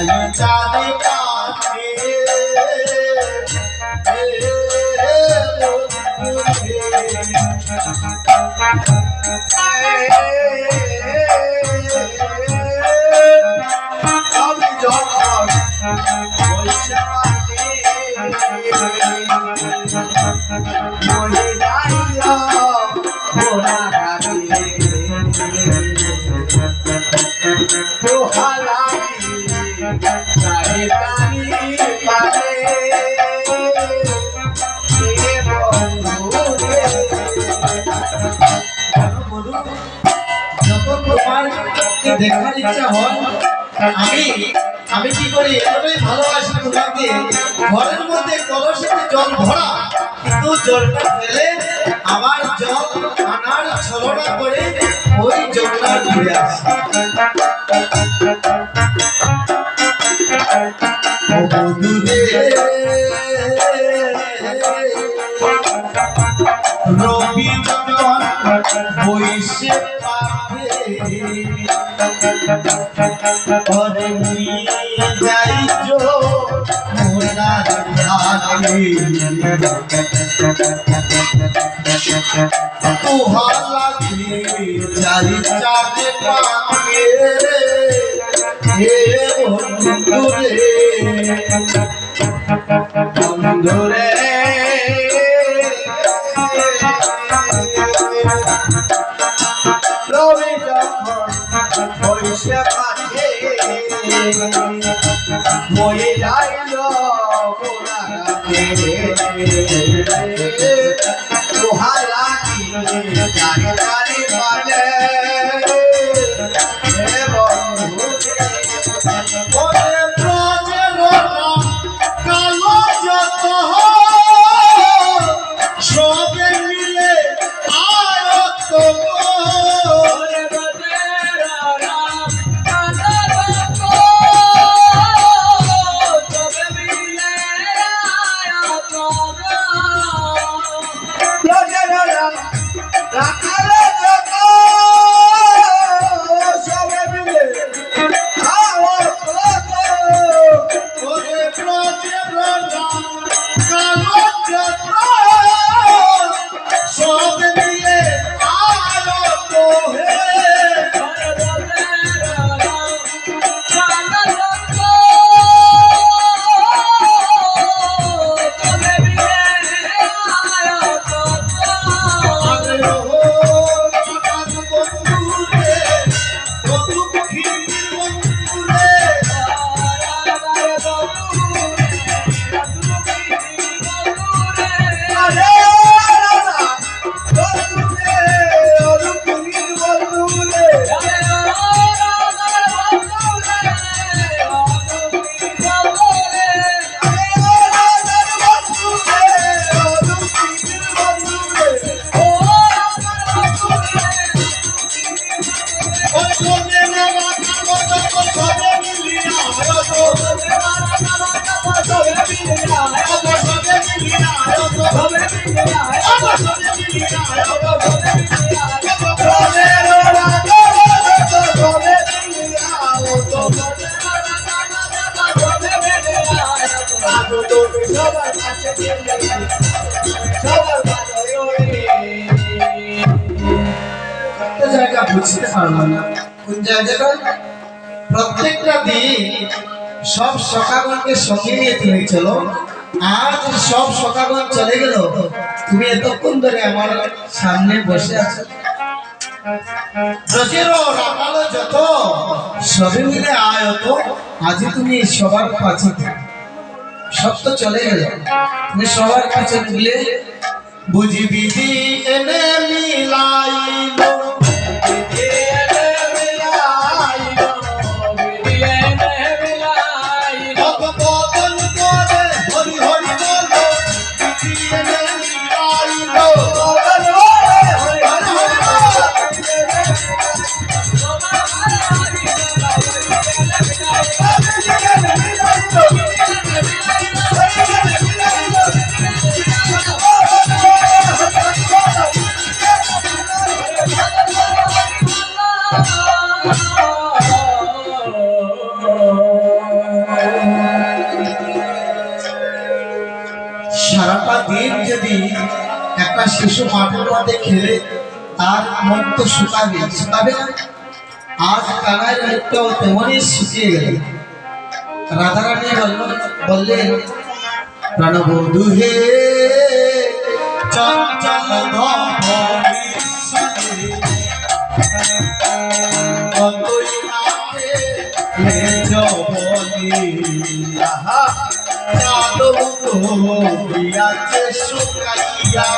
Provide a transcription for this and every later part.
চাঁদে পাখে আমি যখন বসে মরে যাইয়া ঘোড়া ঘাটে পোহালাগি চাঁদে পানি পারে যখন তোমার দেখার ইচ্ছা হয় আমি কি করি এতটাই ভালোবাসি তোমাকে ঘরের মধ্যে কলসিতে জল ভরা কিন্তু জলটা ফেলে আমার জল আনার ছলনা করে ওই জলটা ঘুরে আসে রবি যখন বইসে পাবে পরে মুই যাইছো মোনার ধারে তোহার লাগে চাই চাঁদে পাখে হে বন্ধুরে বন্ধুরে রবি যখন বইসে পাখে মরে যাইল পোহালাগি চারি চারি পালে কালো যত সবে মিলে আয়ত বুঝতে পারলাম না কোন জায়গাটা প্রত্যেকটা দিন সব সখাগণকে সঙ্গে নিয়ে তুমি চলো আজ সব সখাগণ চলে গেল তুমি এতক্ষণ ধরে আমার সামনে বসে আছো রোজেরও রাখালো যত সবে মিলে আয়ত আজ তুমি সবার কাছে সব তো চলে গেল তুমি সবার কাছে মিলে বুঝিবি এনে মিলাইলো সারাটা দিন যদি একটা শিশু মাঠের মধ্যে খেলে তার মন তো শুকাবে শুকাবে না। আজ কানাইয়ের মুখটাও তেমনই শুকিয়ে গেল। রাধারানী বললেন, প্রাণবধূ হে চঞ্চল শুকাইয়া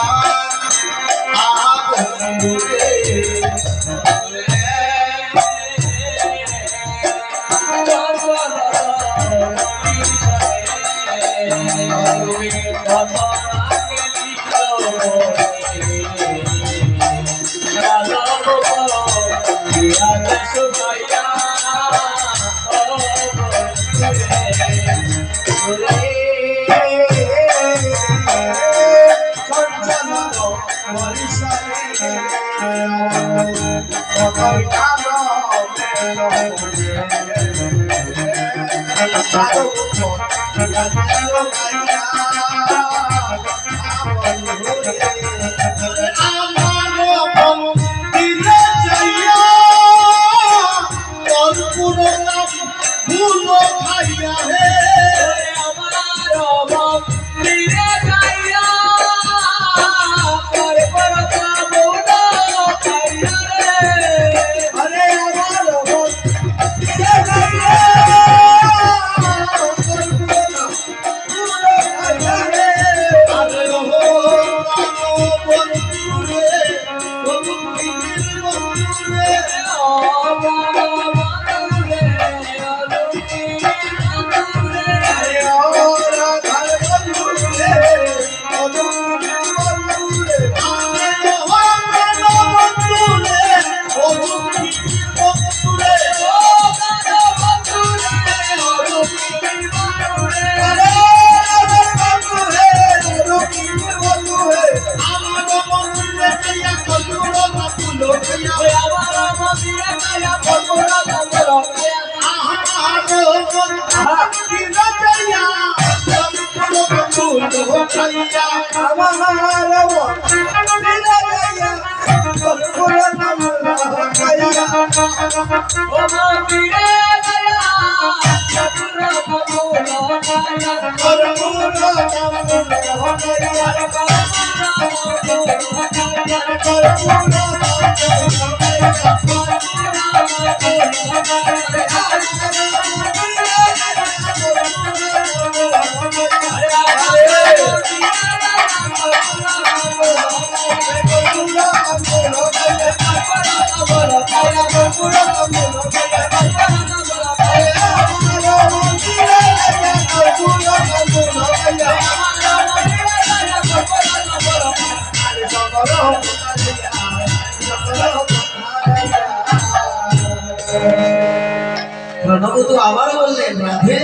প্রণবধূ আবার বললেন, রাধে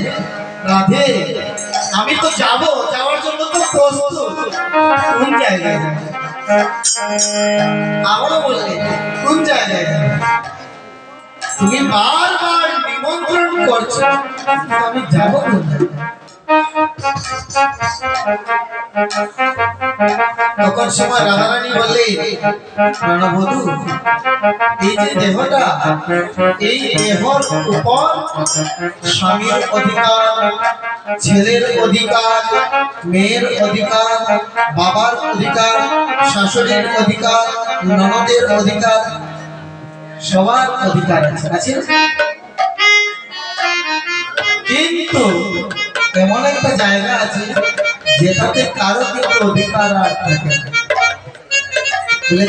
রাধে, আমি তো যাবো, যাওয়ার জন্য তো প্রস্তুত, কোন জায়গায় যাবো? আবারও বললেন, কোন জায়গায় যাবো? তুমি বারবার নিমন্ত্রণ করছো, আমি যাবো কোথায়? তখন সময় রাধারানী বললেন, প্রাণবধূ, এই যে দেহটা, এই দেহর উপর স্বামীর অধিকার, ছেলের অধিকার, মেয়ের অধিকার, বাবার অধিকার, শাশুড়ির অধিকার, ননদের অধিকার, সবার অধিকার আছে। কিন্তু এমন একটা জায়গা আছে যেটাতে কারো কিন্তু অধিকার আর থাকে না।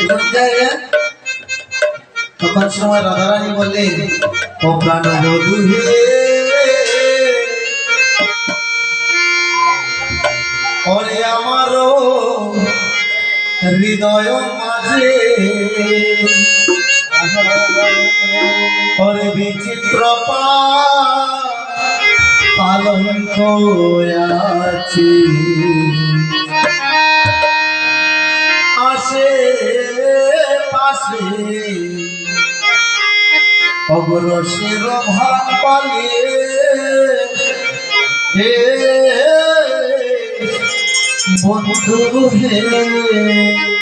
কোন জায়গা? তখন সময় রাধারানী বললেন, ও প্রাণবধূ হে, ওরে আমারও হৃদয় মাঝে ওরে বিচিত্র পালঙ্ক আছে, আসে পাশে অগ্রসের ভাগ পালিয়ে বন্ধু হে